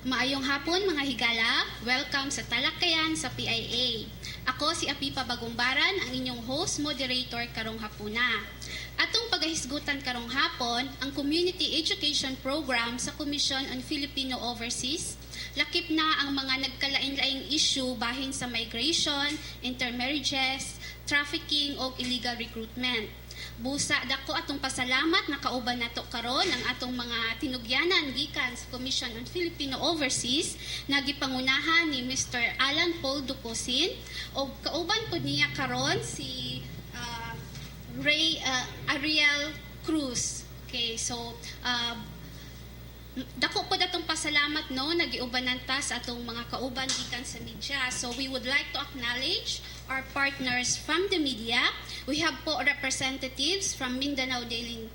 Maayong hapon mga higala, welcome sa Talakayan sa PIA. Ako si Apipa Bagumbaran, ang inyong host moderator karong hapuna. Atong pagahisgutan karong hapon ang Community Education Program sa Commission on Filipino Overseas. Lakip na ang mga nagkalain-laing issue bahin sa migration, intermarriages, trafficking o illegal recruitment. Busa dako atong pasalamat na kauban nato karon ang atong mga tinugyanan gikan sa Commission on Filipino Overseas na gipangunahan ni Mr. Alan Paul Ducosin o kauban pod niya karon si Ariel Cruz. Okay, so dako po datong pasalamat no nagiubanan ta sa atong mga kauban gikan sa media. So we would like to acknowledge our partners from the media. We have po representatives from Mindanao Daily.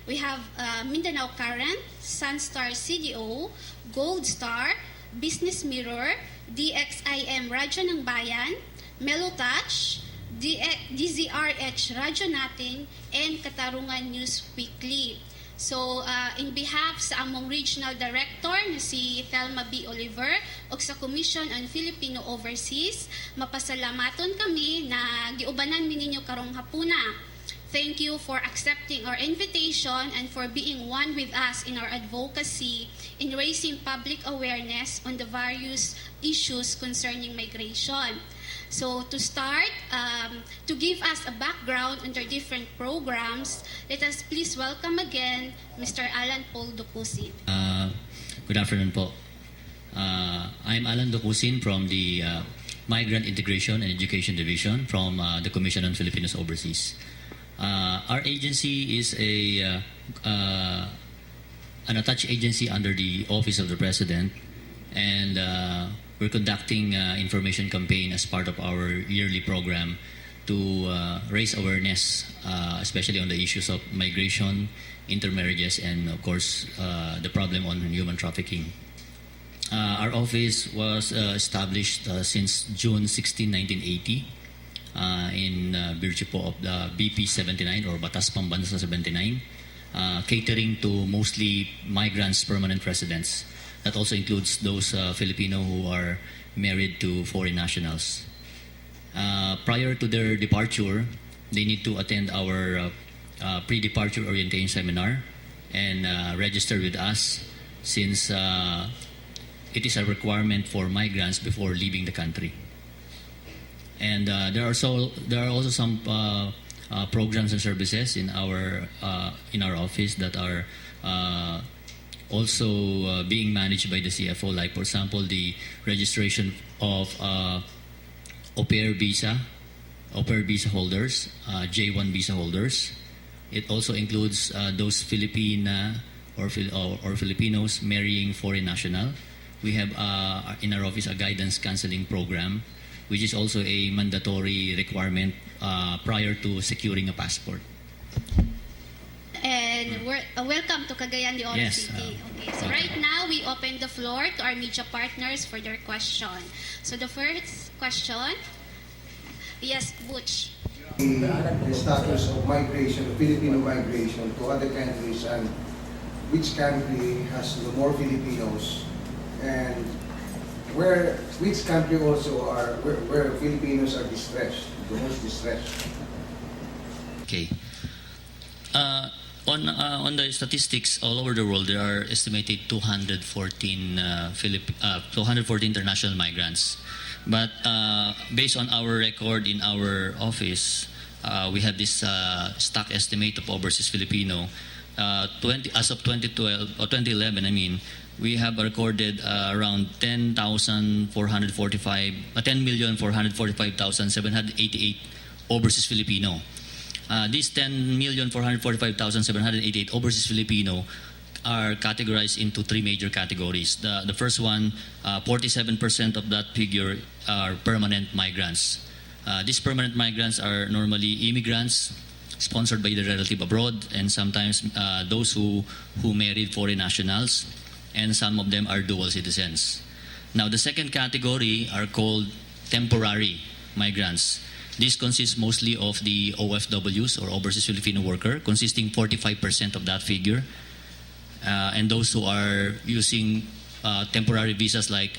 We have Mindanao Current, Sunstar CDO, Gold Star, Business Mirror, DXIM Radyo ng Bayan, Melotouch, DZRH Radyo Natin, and Katarungan News Weekly. So, in behalf sa among Regional Director na si Thelma B. Oliver o sa Commission on Filipino Overseas, mapasalamaton kami na giubanan mi ninyo karong hapuna. Thank you for accepting our invitation and for being one with us in our advocacy in raising public awareness on the various issues concerning migration. So to start, to give us a background on their different programs, let us please welcome again Mr. Alan Paul Ducosin. Good afternoon po. I'm Alan Ducosin from the Migrant Integration and Education Division from the Commission on Filipinos Overseas. Our agency is an attached agency under the Office of the President, and we're conducting information campaign as part of our yearly program to raise awareness, especially on the issues of migration, intermarriages, and of course the problem on human trafficking. Our office was established since June 16, 1980 in virtue po of the BP 79 or Batas Pambansa 79, catering to mostly migrants, permanent residents. That also includes those Filipino who are married to foreign nationals. Prior to their departure, they need to attend our pre-departure orientation seminar and register with us, since it is a requirement for migrants before leaving the country. And there are also some programs and services in our office that are also being managed by the CFO. Like for example, the registration of au pair visa holders, J1 visa holders. It also includes those Filipina or Filipinos marrying foreign national. We have in our office a guidance counseling program, which is also a mandatory requirement prior to securing a passport. And welcome to Cagayan de Oro Yes, City. Okay, so right now we open the floor to our media partners for their question. So the first question, yes, Butch. The status of migration, Filipino migration to other countries, and which country has more Filipinos, and which country also are where Filipinos are distressed, the most distressed. Okay. On the statistics all over the world, there are estimated 214 international migrants. But based on our record in our office, we have this stock estimate of overseas Filipino. As of 2012 or 2011, I mean, we have recorded around 10,445,788 overseas Filipino. These 10,445,788 overseas Filipino are categorized into three major categories. The first one, 47% of that figure are permanent migrants. These permanent migrants are normally immigrants sponsored by the relative abroad, and sometimes those who married foreign nationals, and some of them are dual citizens. Now, the second category are called temporary migrants. This consists mostly of the OFWs, or overseas Filipino worker, consisting 45% of that figure. And those who are using temporary visas like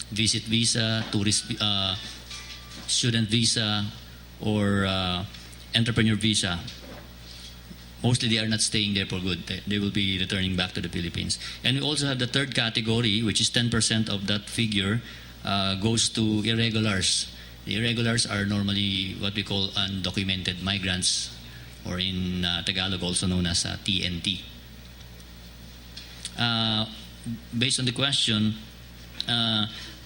visit visa, tourist, student visa, or entrepreneur visa. Mostly they are not staying there for good. They will be returning back to the Philippines. And we also have the third category, which is 10% of that figure, goes to irregulars. The irregulars are normally what we call undocumented migrants, or in Tagalog also known as TNT. Based on the question,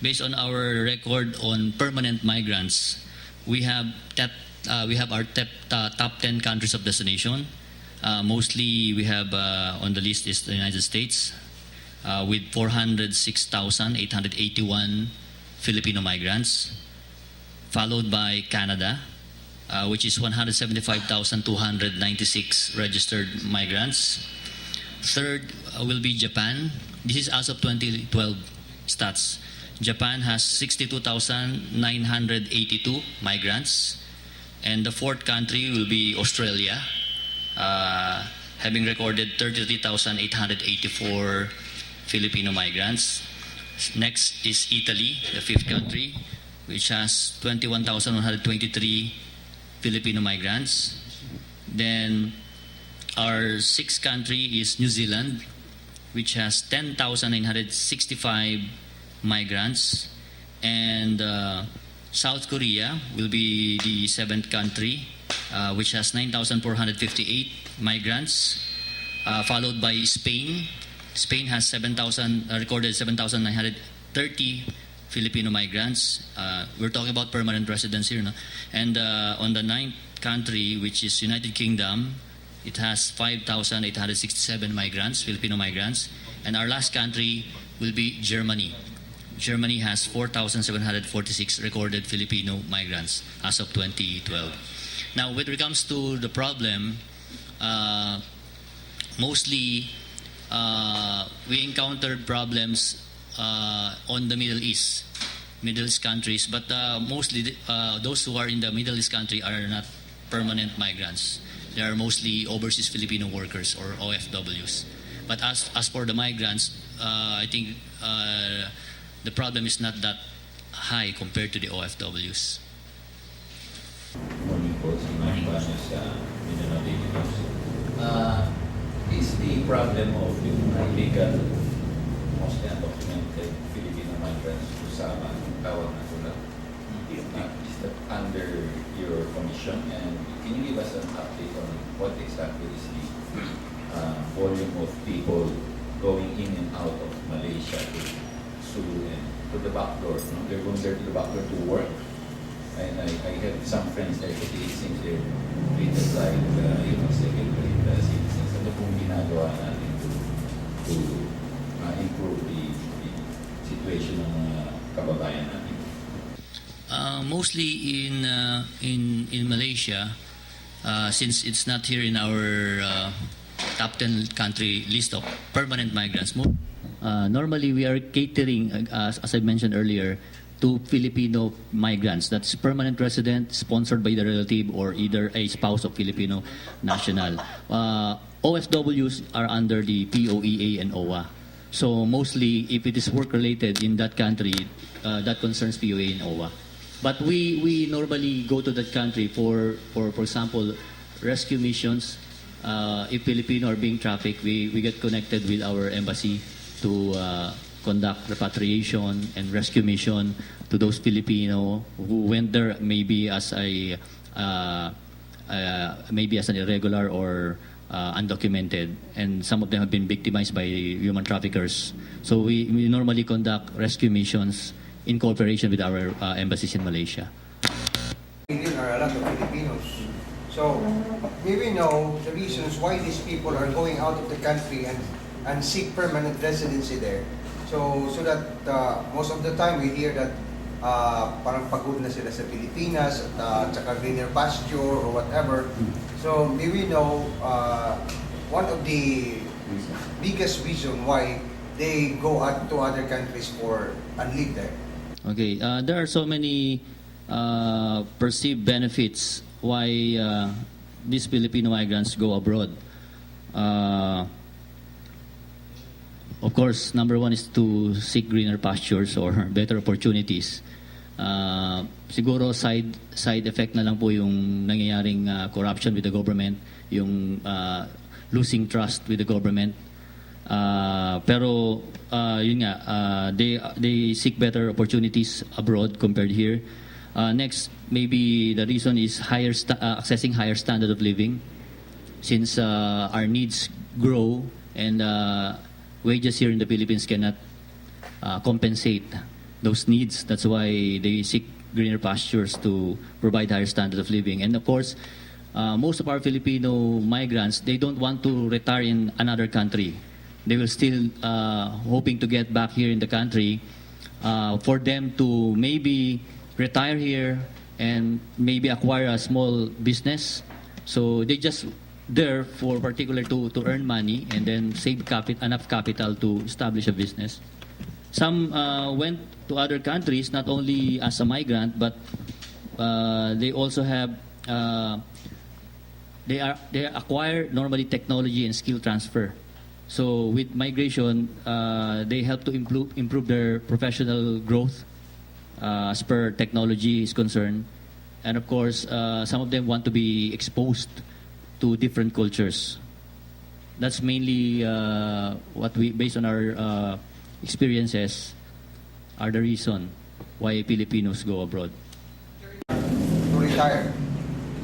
based on our record on permanent migrants, we have our top 10 countries of destination. Mostly we have on the list is the United States with 406,881 Filipino migrants, followed by Canada, which is 175,296 registered migrants. Third will be Japan. This is as of 2012 stats. Japan has 62,982 migrants. And the fourth country will be Australia, having recorded 33,884 Filipino migrants. Next is Italy, the fifth country, which has 21,123 Filipino migrants. Then our sixth country is New Zealand, which has 10,965 migrants. And South Korea will be the seventh country, which has 9,458 migrants, followed by Spain. Spain has recorded 7,930 Filipino migrants. We're talking about permanent residents here, no? And on the ninth country, which is United Kingdom, it has 5,867 migrants, Filipino migrants. And our last country will be Germany. Germany has 4,746 recorded Filipino migrants as of 2012. Now, with regards to the problem, mostly we encountered problems on the Middle East countries, but mostly those who are in the Middle East country are not permanent migrants. They are mostly overseas Filipino workers, or OFWs. But as for the migrants, I think the problem is not that high compared to the OFWs. Morning po, si Mike Banas sa Mindanao Daily News. Is the problem of yung illegal, mostly undocumented Filipino migrants kasama ang tawag na tulad? Is that under your commission? And can you give us an update on what exactly is the volume of people going in and out of Malaysia to Sulu and to the back door. No? They're going there to the back door to work. And I have some friends there kasi it seems they're treated like second-rate citizens. Ano pong ginagawa natin to improve the situation ng mga kababayan natin? Mostly in Malaysia, since it's not here in our top 10 country list of permanent migrants. Normally, we are catering, as I mentioned earlier, to Filipino migrants. That's permanent resident, sponsored by the relative, or either a spouse of Filipino national. OFWs are under the POEA and OWA. So mostly, if it is work-related in that country, that concerns POEA and OWA. But we normally go to that country for example, rescue missions. If Filipino are being trafficked, we get connected with our embassy to conduct repatriation and rescue mission to those Filipino who went there maybe as an irregular or undocumented, and some of them have been victimized by human traffickers. So we normally conduct rescue missions in cooperation with our embassies in Malaysia. Million are a lot of Filipinos. So may we know the reasons why these people are going out of the country and seek permanent residency there. So that most of the time we hear that parang pagod na sila sa Pilipinas at tsaka greener pasture or whatever. So may we know one of the biggest reason why they go out to other countries and live there? Okay, there are so many perceived benefits why these Filipino migrants go abroad. Of course, number one is to seek greener pastures or better opportunities. Siguro side effect na lang po yung nangyayaring corruption with the government, yung losing trust with the government. Pero yun nga, they seek better opportunities abroad compared here. Next, maybe the reason is accessing higher standard of living, since our needs grow and wages here in the Philippines cannot compensate those needs. That's why they seek greener pastures to provide higher standard of living. And of course, most of our Filipino migrants, they don't want to retire in another country. They will still hoping to get back here in the country for them to maybe retire here and maybe acquire a small business. So they just there for particular to earn money and then save enough capital to establish a business. Some went to other countries not only as a migrant, but they also have they acquire normally technology and skill transfer. So with migration, they help to improve their professional growth as per technology is concerned. And of course, some of them want to be exposed to different cultures. That's mainly what we, based on our experiences, are the reason why Filipinos go abroad. To retire.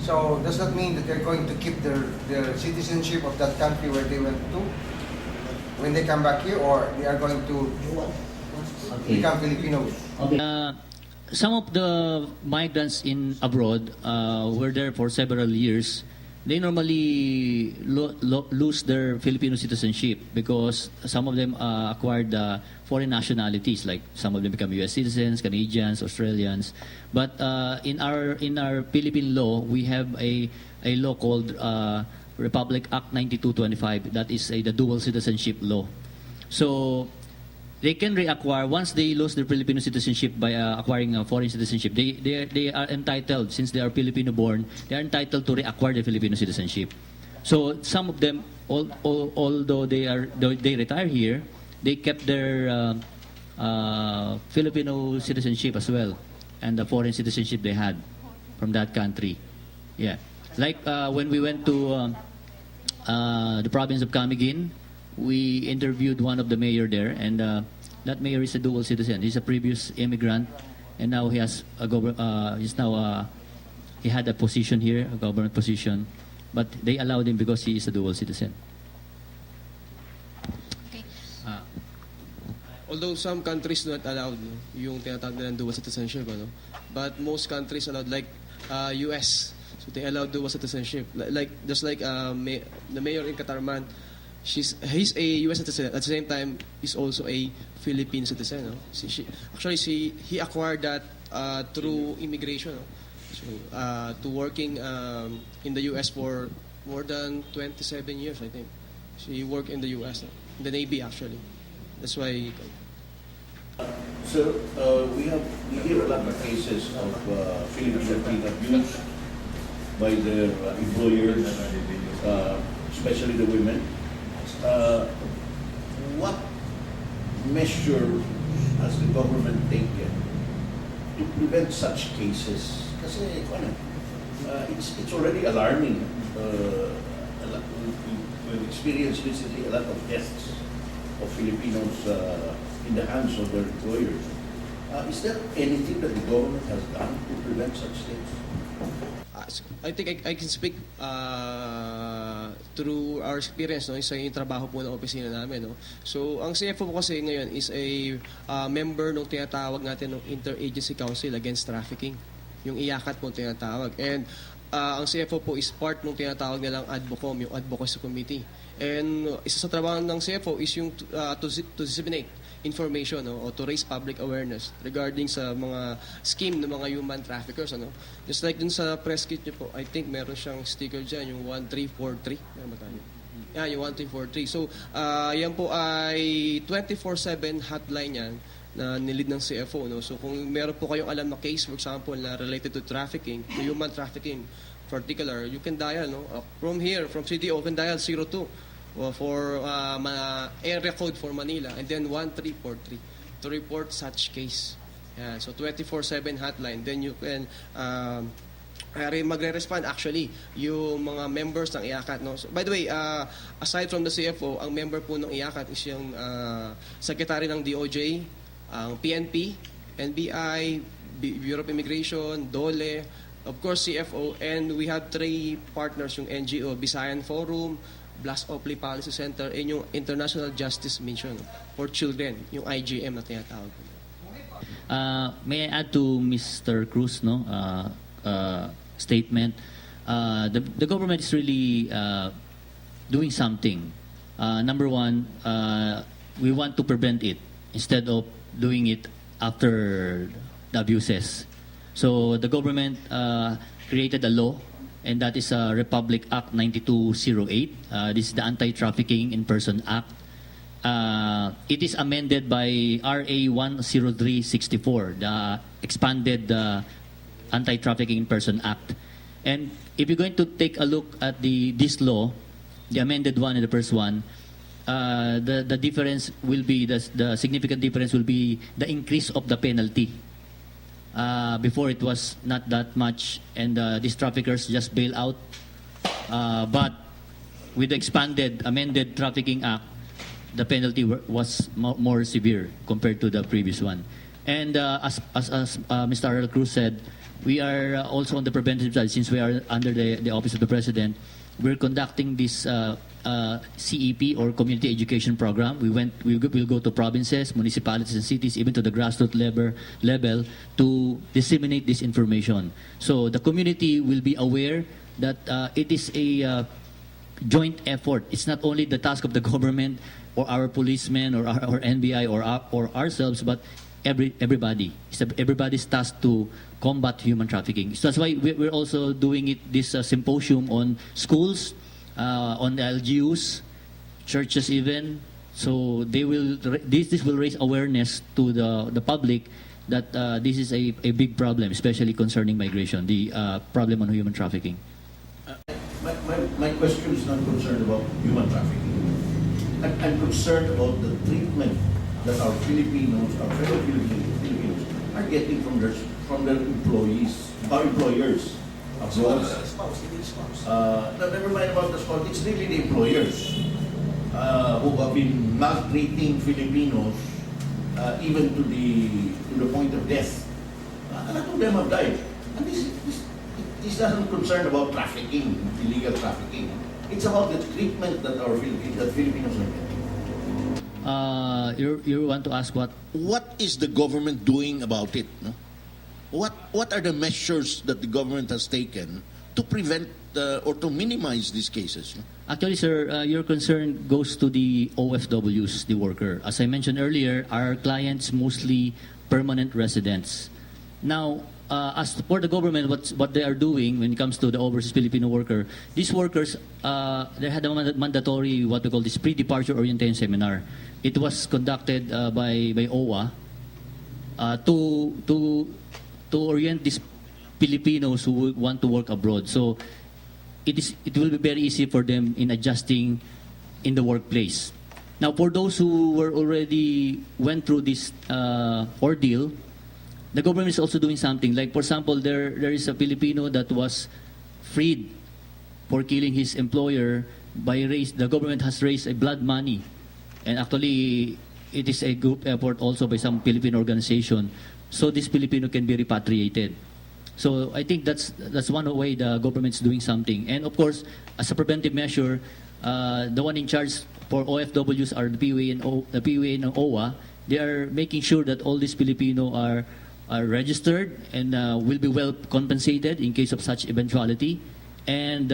So does that mean that they're going to keep their citizenship of that country where they went to when they come back here, or they are going to become Filipinos? Okay. Some of the migrants in abroad were there for several years. They normally lose their Filipino citizenship because some of them acquired foreign nationalities. Like some of them become U.S. citizens, Canadians, Australians. But in our Philippine law, we have a law called Republic Act 9225. That is the dual citizenship law. So they can reacquire once they lose their Filipino citizenship by acquiring a foreign citizenship. They are entitled, since they are Filipino born, they are entitled to reacquire their Filipino citizenship. So some of them, although they retire here, they kept their Filipino citizenship as well, and the foreign citizenship they had from that country. Yeah, like when we went to the province of Camiguin, we interviewed one of the mayor there, and that mayor is a dual citizen. He's a previous immigrant, and now he has he had a position here, a government position, but they allowed him because he is a dual citizen. Okay. although some countries not allowed yung tinatawag nilang dual citizenship, but most countries allowed, like US, so they allow dual citizenship. Just like the mayor in Katarman, he's a US citizen, at the same time he's also a Philippine citizen. He acquired that through immigration. So to working in the US for more than 27 years, I think. So he worked in the US, in the Navy actually. That's why. So we hear a lot of cases of Filipino being abused by their employers, especially the women. What measure has the government taken to prevent such cases? Kasi it's already alarming. We've experienced recently a lot of deaths of Filipinos in the hands of their employers. Is there anything that the government has done to prevent such things? I think I can speak through our experience, sa yung trabaho po ng opisina namin. So, ang CFO po kasi ngayon is a member ng tinatawag natin ng Interagency Council Against Trafficking. Yung IACAT po tinatawag. And ang CFO po is part ng tinatawag nilang ADVOCOM, yung Advocacy Committee. And isa sa trabaho ng CFO is yung to disseminate information or to raise public awareness regarding sa mga scheme ng mga human traffickers. Just like dun sa press kit niyo po, I think meron siyang sticker dyan, yung 1343. Meron ba tayo? Yeah, yung 1343. So, yan po ay 24/7 hotline yan na nilid ng CFO. So, kung meron po kayong alam na case, for example, na related to trafficking, to human trafficking particular, you can dial, from here, from CDO, you can dial 02 for area code for Manila, and then 1343 to report such case. Yeah, so 24/7 hotline. Then you can magre-respond actually yung mga members ng IACAT. So, by the way, aside from the CFO, ang member po ng IACAT is yung Secretary ng DOJ, ang PNP, NBI, Bureau of Immigration, DOLE, of course CFO, and we have 3 partners, yung NGO, Visayan Forum, Blast Opli Policy Center, and yung International Justice Mission for Children, yung IGM na tinatawag. May I add to Mr. Cruz statement? The government is really doing something. Number one, we want to prevent it instead of doing it after the abuses. So the government created a law, and that is Republic Act 9208. This is the Anti-Trafficking in Person Act. It is amended by RA 10364, the expanded Anti-Trafficking in Person Act. And if you're going to take a look at this law, the amended one and the first one, the difference will be, the significant difference will be the increase of the penalty. Before it was not that much, and these traffickers just bail out. But with the expanded, amended Trafficking Act, the penalty was more severe compared to the previous one. And as Mr. Arel Cruz said, we are also on the preventive side. Since we are under the Office of the President, we're conducting this CEP or Community Education Program. We'll go to provinces, municipalities, and cities, even to the grassroots level to disseminate this information. So the community will be aware that it is a joint effort. It's not only the task of the government or our policemen or our NBI or ourselves, but everybody. It's everybody's task to combat human trafficking. So that's why we're also doing this symposium on schools, on the LGUs, churches even. So this will raise awareness to the public that this is a big problem, especially concerning migration, the problem on human trafficking. My question is not concerned about human trafficking. I'm concerned about the treatment that our Filipinos, our fellow Filipinos, are getting from their employees, our employers. Abroad. Never mind about the spouse. It's really the employers who have been maltreating Filipinos even to the point of death. A lot of them have died. And this doesn't concern about trafficking, illegal trafficking. It's about the treatment that Filipinos are getting. You want to ask what? What is the government doing about it? No? What are the measures that the government has taken to prevent or to minimize these cases? No? Actually, sir, your concern goes to the OFWs, the worker. As I mentioned earlier, our clients mostly permanent residents. Now, as for the government, what they are doing when it comes to the overseas Filipino worker, these workers, they had a mandatory, what we call this pre-departure orientation seminar. It was conducted by OWA to orient these Filipinos who want to work abroad. So it will be very easy for them in adjusting in the workplace. Now, for those who were already went through this ordeal, the government is also doing something. Like, for example, there is a Filipino that was freed for killing his employer by the government has raised a blood money. And actually, it is a group effort also by some Philippine organization. So this Filipino can be repatriated. So I think that's one way the government's doing something. And of course, as a preventive measure, the one in charge for OFWs are the PIA and OWA. They are making sure that all these Filipino are registered and will be well compensated in case of such eventuality. And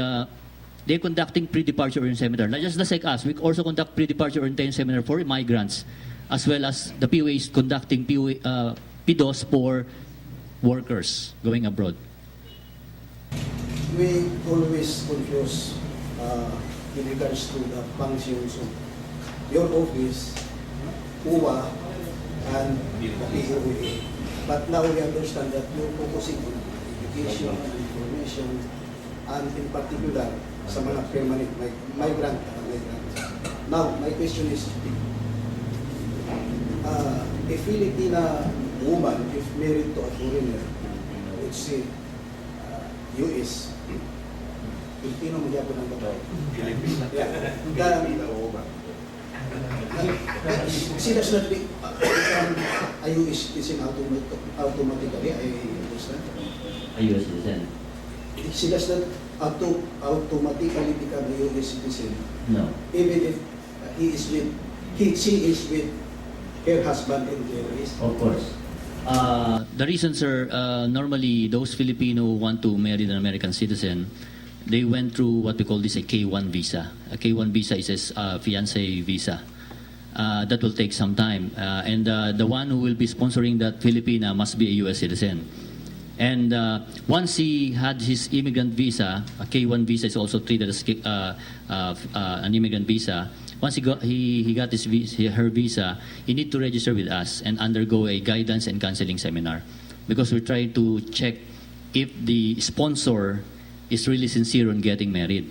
they're conducting pre-departure orientation seminar. Not just like us, we also conduct pre-departure orientation seminar for migrants, as well as the PIA is conducting PDOS for workers going abroad. We always confuse in regards to the functions of your office, UWA, and the PIA. But now we understand that you're focusing on education and information, and in particular sa mga permanent migrant. Now, my question is, a Filipina woman, if married to a foreigner, let's say, US, Filipino mo gyapon ang babae. Sila sa become a US citizen automatically, I understand. A US citizen? Sila sa automatically become a US citizen, No. even if she is with her husband and their race. Of course. The reason, sir, normally those Filipino who want to marry an American citizen, they went through what we call this a K1 visa. A K1 visa is a fiancé visa. That will take some time. And the one who will be sponsoring that Filipina must be a U.S. citizen. And once he had his immigrant visa, a K1 visa is also treated as an immigrant visa. Once he got her visa, he need to register with us and undergo a guidance and counseling seminar, because we're trying to check if the sponsor is really sincere on getting married.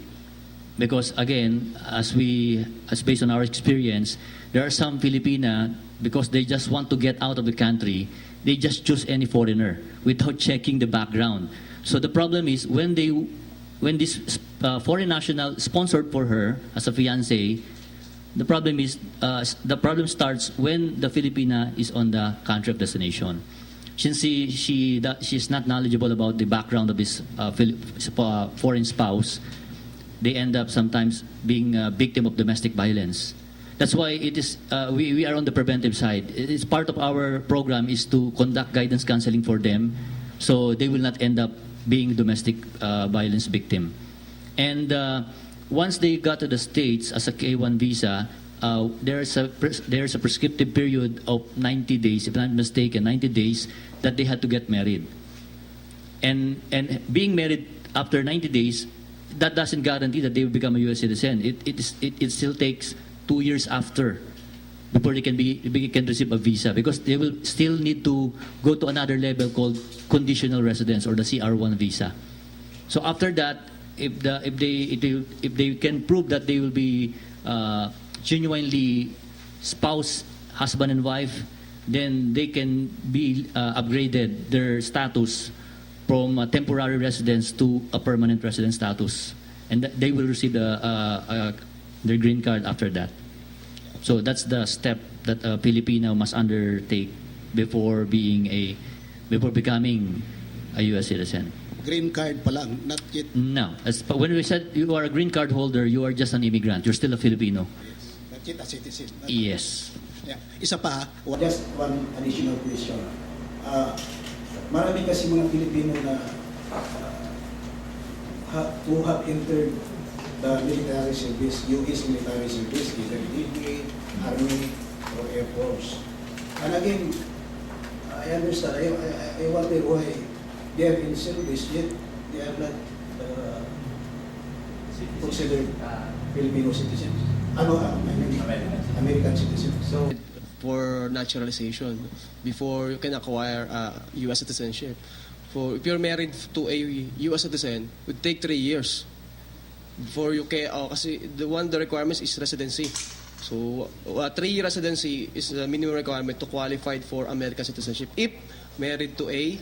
Because again, as based on our experience, there are some Filipina, because they just want to get out of the country, they just choose any foreigner without checking the background. So the problem is when this foreign national sponsored for her as a fiancé, the problem starts when the Filipina is on the country of destination. Since she's not knowledgeable about the background of this foreign spouse, they end up sometimes being a victim of domestic violence. That's why it is we are on the preventive side. It's part of our program is to conduct guidance counseling for them, so they will not end up being domestic violence victim. And once they got to the States as a K1 visa, there's a prescriptive period of 90 days, if I'm not mistaken, 90 days that they had to get married. And being married after 90 days, that doesn't guarantee that they will become a U.S. citizen. It still takes 2 years after before they can receive a visa, because they will still need to go to another level called conditional residence, or the CR1 visa. So after that, if they can prove that they will be genuinely spouse, husband and wife, then they can be upgraded their status from a temporary residence to a permanent resident status, and they will receive their green card after that. So that's the step that a Filipino must undertake before becoming a U.S. citizen. Green card pa lang, not yet. No. When we said you are a green card holder, you are just an immigrant. You're still a Filipino. That's kita citizen. Yes. Yeah. Isa pa, Just one additional question. Marami kasi mga Pilipino na who have entered the military service, US military service, either Navy, Army, or Air Force. And again, I understand, I wonder why they are in service, yet they are not considered Filipino citizens. I mean, American citizens. So, for naturalization, before you can acquire U.S. citizenship, if you're married to a U.S. citizen, it would take 3 years before you can, kasi the requirements is residency. So, 3-year residency is the minimum requirement to qualify for American citizenship if married to a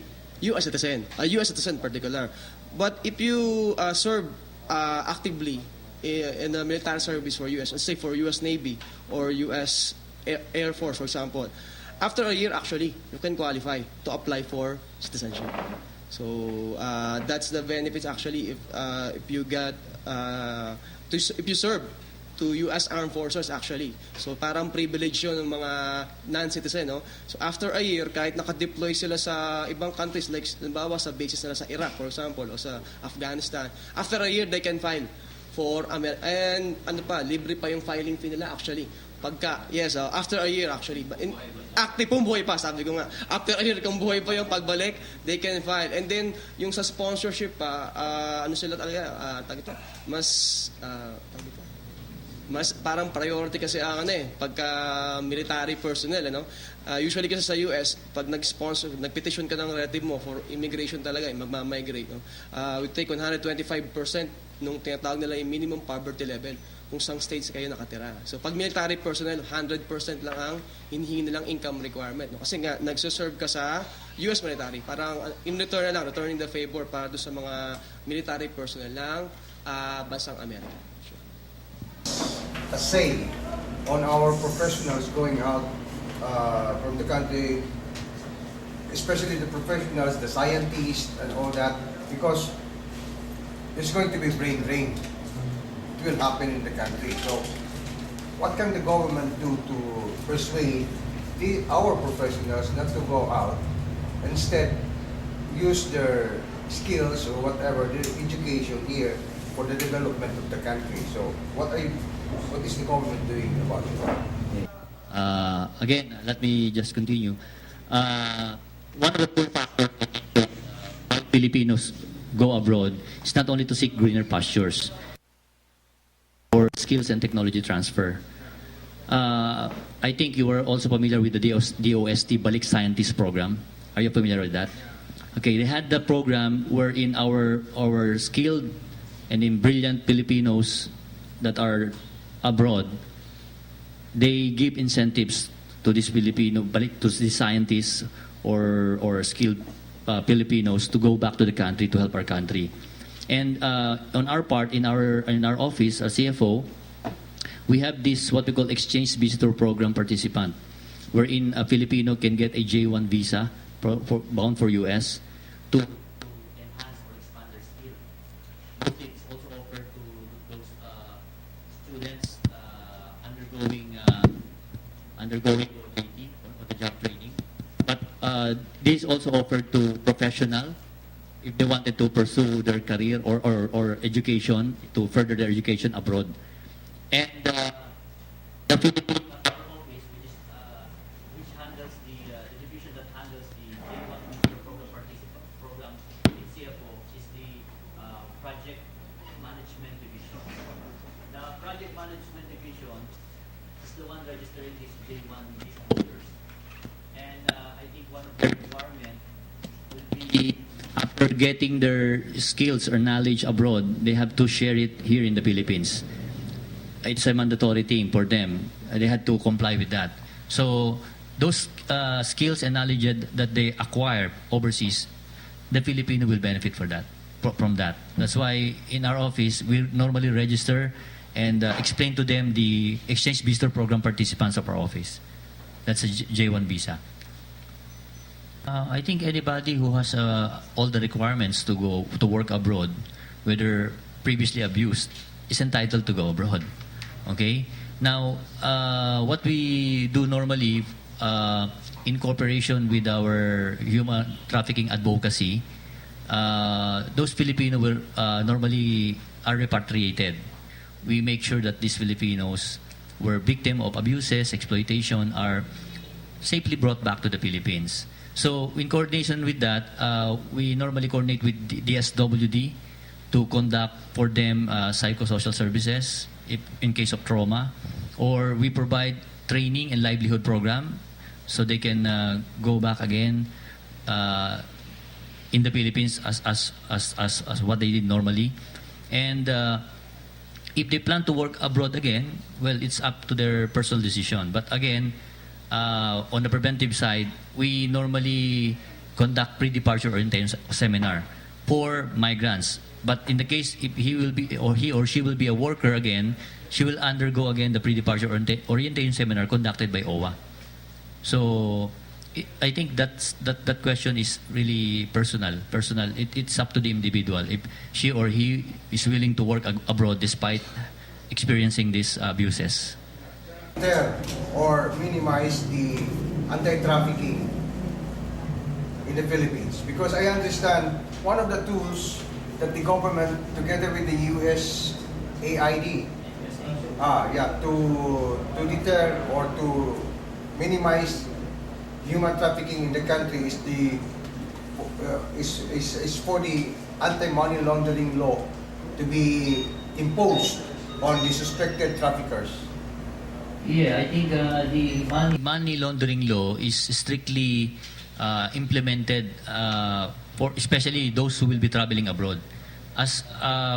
U.S. citizen, a U.S. citizen particular. But if you serve actively in the military service for U.S., let's say for U.S. Navy or U.S. Air Force, for example, after a year, actually, you can qualify to apply for citizenship. So that's the benefits actually if you get if you serve to U.S. Armed Forces actually. So parang privilege yun ng mga non-citizen, no? So after a year, kahit nakadeploy sila sa ibang countries, like halimbawa sa bases nila sa Iraq, for example, o sa Afghanistan, after a year, they can file for and libre pa yung filing fee nila actually. After a year actually. Active pong buhay pa, sabi ko nga. After a year, kung buhay pa yung pagbalik, they can file. And then, yung sa sponsorship pa, sila talaga, mas parang priority kasi ang pagka military personnel, usually kasi sa US, pag nagpetition ka ng relative mo for immigration talaga, magmamigrate, we take 125% nung tinatawag nila yung minimum poverty level kung saan states kayo nakatira. So pag military personnel, 100% lang ang hinihingi nilang income requirement. Kasi nga, nagsuserve ka sa US military. Parang in return na lang, returning the favor para doon sa mga military personnel ng bansang Amerika. A say on our professionals going out from the country, especially the professionals, the scientists, and all that, because there's going to be brain drain. It will happen in the country. So, what can the government do to persuade our professionals not to go out, instead use their skills or whatever, their education here for the development of the country? So, what is the government doing about it? Again, let me just continue. One of the two factors that Filipinos go abroad is not only to seek greener pastures or skills and technology transfer. I think you are also familiar with the DOST Balik Scientist program. Are you familiar with that? Okay, they had the program wherein our skilled and in brilliant Filipinos that are abroad, they give incentives to these these scientists or skilled Filipinos to go back to the country to help our country. And on our part, in our office, our CFO, we have this what we call exchange visitor program participant, wherein a Filipino can get a J1 visa bound for US to enhance or expand their skill. It's also offered to those students undergoing training or the job training. But this is also offered to professional if they wanted to pursue their career or education, to further their education abroad. And the Philippine office, which handles the division that handles the J1 Minister Program Participant Program in CFO, is the Project Management Division. The Project Management Division is the one registering these J1 visa holders. And I think one of the requirements will be, after getting their skills or knowledge abroad, they have to share it here in the Philippines. It's a mandatory thing for them. They had to comply with that. So those skills and knowledge that they acquire overseas, the Filipino will benefit from that. That's why in our office, we normally register and explain to them the exchange visitor program participants of our office. That's a J1 visa. I think anybody who has all the requirements to go to work abroad, whether previously abused, is entitled to go abroad. Okay? Now, what we do normally in cooperation with our human trafficking advocacy, those Filipino will normally are repatriated. We make sure that these Filipinos were victim of abuses, exploitation, are safely brought back to the Philippines. So, in coordination with that, we normally coordinate with DSWD to conduct for them psychosocial services if, in case of trauma, or we provide training and livelihood program so they can go back again in the Philippines as what they did normally. And if they plan to work abroad again, well, it's up to their personal decision. But again, on the preventive side, we normally conduct pre-departure orientation seminar for migrants. But in the case if he or she will be a worker again, she will undergo again the pre-departure orientation seminar conducted by OWA. So I think that question is really personal. It's up to the individual if she or he is willing to work abroad despite experiencing these abuses. Or minimize the anti-trafficking in the Philippines, because I understand one of the tools that the government, together with the USAID, to deter or to minimize human trafficking in the country is for the anti-money laundering law to be imposed on the suspected traffickers. Yeah, I think the money laundering law is strictly implemented for especially those who will be traveling abroad. As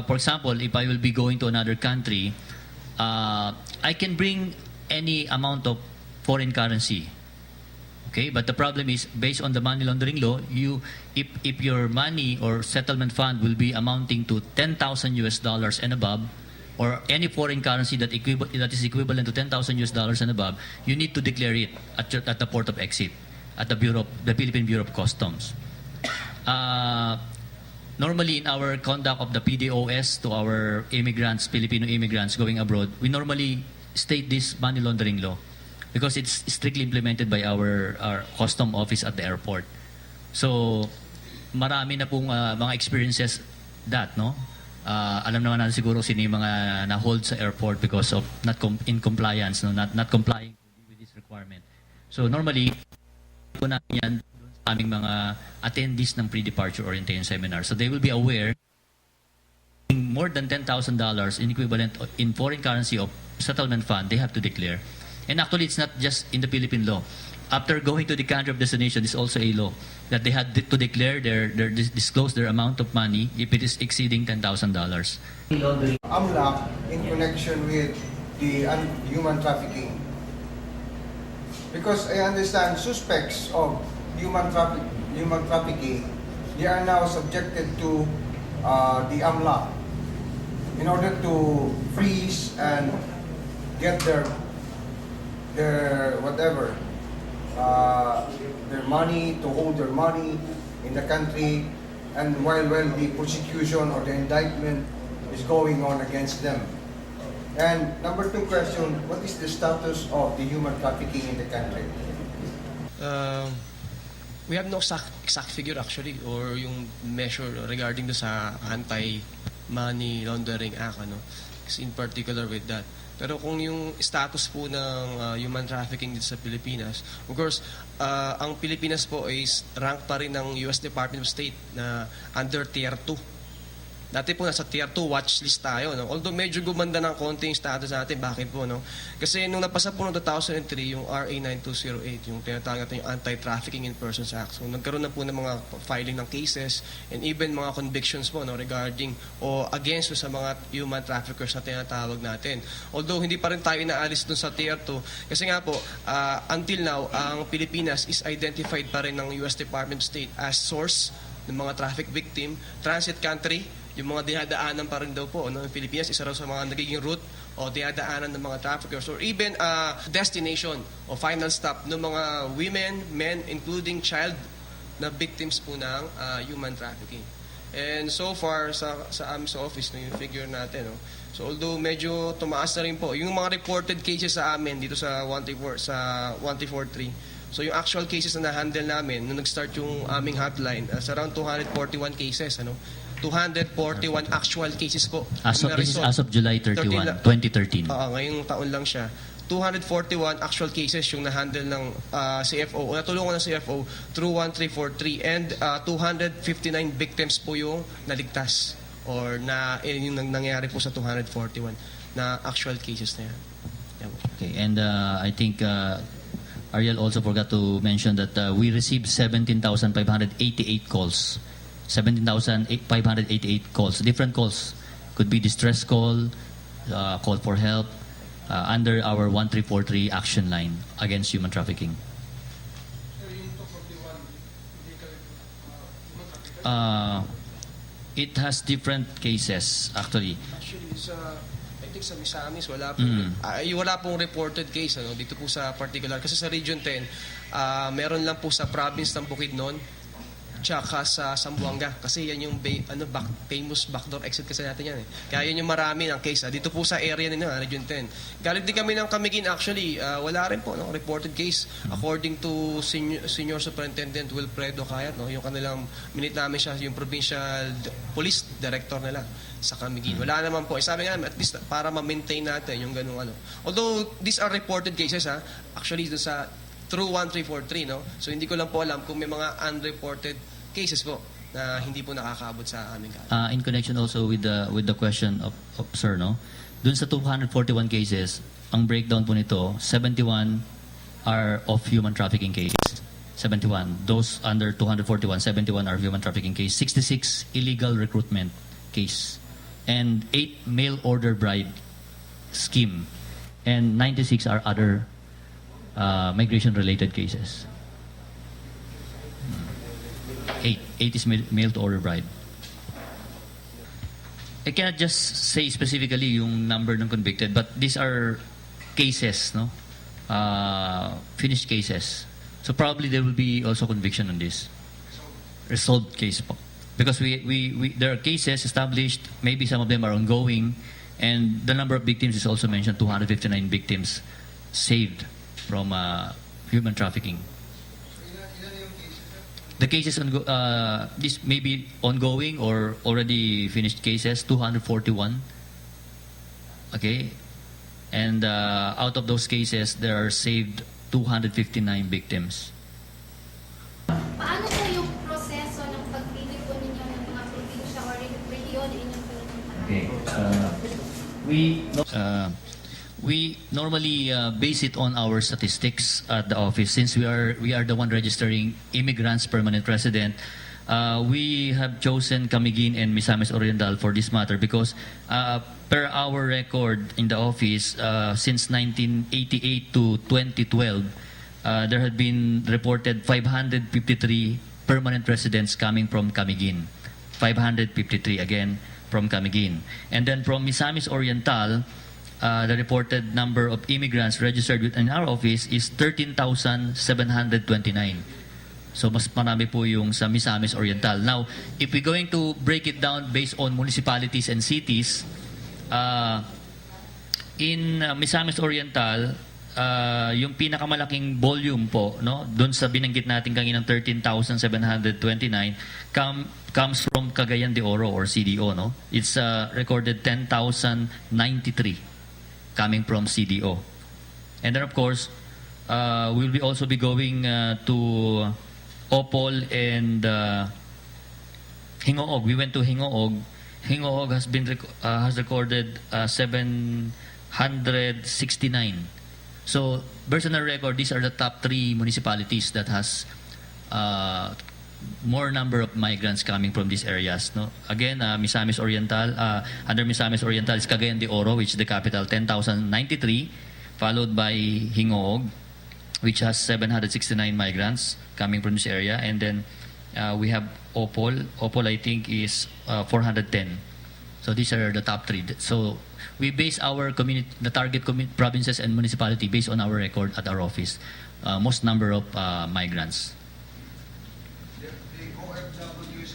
for example, if I will be going to another country, I can bring any amount of foreign currency. Okay, but the problem is based on the money laundering law, if your money or settlement fund will be amounting to $10,000 and above, or any foreign currency that is equivalent to $10,000 and above, you need to declare it at the port of exit, at the Philippine Bureau of Customs. Normally, in our conduct of the PDOS to our immigrants, Filipino immigrants going abroad, we normally state this money laundering law because it's strictly implemented by our custom office at the airport. So, marami na pong mga experiences that, no? Alam naman natin siguro sino yung mga na-hold sa airport because of in compliance, no? Not complying with this requirement. So, normally, po namin yan sa aming mga attendees ng pre-departure orientation seminar. So they will be aware more than $10,000 in equivalent in foreign currency of settlement fund they have to declare. And actually, it's not just in the Philippine law. After going to the country of destination, there's also a law that they had to declare disclose their amount of money if it is exceeding $10,000. AMLAC in connection with the human trafficking. Because I understand suspects of human trafficking, they are now subjected to the AMLAC in order to freeze and get their whatever, their money, to hold their money in the country, and while the prosecution or the indictment is going on against them. And number two question, what is the status of the human trafficking in the country? We have no exact figure actually or yung measure regarding sa anti-money laundering act, ano, in particular with that. Pero kung yung status po ng human trafficking dito sa Pilipinas, of course, ang Pilipinas po is rank pa rin ng US Department of State na under Tier 2. Dati po nasa Tier 2 watch list tayo, no? Although medyo gumanda ng konti yung status natin. Bakit po, no? Kasi nung napasa po noong 2003 yung RA 9208, yung tinatawag natin yung Anti-Trafficking in Persons Act. So nagkaroon na po ng mga filing ng cases and even mga convictions po, no, regarding o against sa mga human traffickers na tinatawag natin. Although hindi pa rin tayo inaalis dun sa Tier 2 kasi nga po until now ang Pilipinas is identified pa rin ng US Department of State as source ng mga traffic victim, transit country, yung mga dinadaanan pa rin daw po ng Pilipinas, isa raw sa mga nagiging route o dinadaanan ng mga traffickers or even destination o final stop ng mga women, men, including child na victims po ng human trafficking. And so far sa aming office, no, yung figure natin, no, So although medyo tumaas na rin po, yung mga reported cases sa amin dito sa 1343, so yung actual cases na na-handle namin nung nag-start yung aming hotline, sa around 241 cases, 241 actual cases po. As of, Na this is result. as of July 31, 2013. Ngayong taon lang siya. 241 actual cases yung na-handle ng CFO, o natulungan ng CFO through 1343, and 259 victims po yung naligtas or yung nangyari po sa 241 na actual cases na yan. Yan po. Okay, and I think Ariel also forgot to mention that we received 17,588 calls. 17,588 calls. Different calls. Could be distress call, call for help, under our 1343 action line against human trafficking. It has different cases actually. Actually, I think sa Misamis, wala pong reported case dito po sa particular. Kasi sa Region 10, meron lang po sa province ng Bukidnon, tsaka sa Zamboanga. Kasi yan yung famous backdoor exit kasi natin yan. Kaya yan yung marami ng case. Dito po sa area nila, Region 10. Galing din kami ng Camiguin actually. Wala rin po reported case. According to Senior Superintendent Wilfredo Kayat, yung kanilang, minute namin siya, yung Provincial Police Director nila sa Camiguin. Wala naman po. Sabi nga namin, at least para ma-maintain natin yung ganung Although these are reported cases, actually sa through 1343, So hindi ko lang po alam kung may mga unreported cases po na hindi po nakakaabot sa aming kaso. In connection also with the question of sir, dun sa 241 cases, ang breakdown po nito, 71 are of human trafficking cases. 71. Those under 241, 71 are human trafficking case. 66 illegal recruitment case. And 8 mail order bride scheme. And 96 are other migration-related cases. 8 is mail to order bride. I cannot just say specifically yung number ng convicted, but these are cases, finished cases. So probably there will be also conviction on this. Resolved case po. Because there are cases established, maybe some of them are ongoing, and the number of victims is also mentioned, 259 victims saved from human trafficking. The cases this may be ongoing or already finished cases, 241. Okay, and out of those cases, there are saved 259 victims. Paano po yung proseso ng pagpili po ninyo ng mga probinsya o region na inyong pinuntahan? Okay, we normally base it on our statistics at the office. Since we are the one registering immigrants permanent resident, we have chosen Camiguin and Misamis Oriental for this matter because per our record in the office, since 1988 to 2012, there had been reported 553 permanent residents coming from Camiguin. 553 again from Camiguin. And then from Misamis Oriental, the reported number of immigrants registered within our office is 13,729. So mas marami po yung sa Misamis Oriental. Now, if we're going to break it down based on municipalities and cities, in Misamis Oriental, yung pinakamalaking volume po, doon sa binanggit natin kanina ng 13,729 comes from Cagayan de Oro or CDO, It's recorded 10,093 coming from CDO. And then of course, we'll be also be going to Opol and Hingoog. We went to Hingoog. Hingoog has recorded 769. So, based on our record, these are the top 3 municipalities that has more number of migrants coming from these areas. Again, Misamis Oriental, under Misamis Oriental is Cagayan de Oro, which is the capital, 10,093, followed by Hingoog, which has 769 migrants coming from this area. And then we have Opol. Opol, I think, is 410. So these are the top 3. So we base our the target provinces and municipality based on our record at our office. Most number of migrants. The OFWs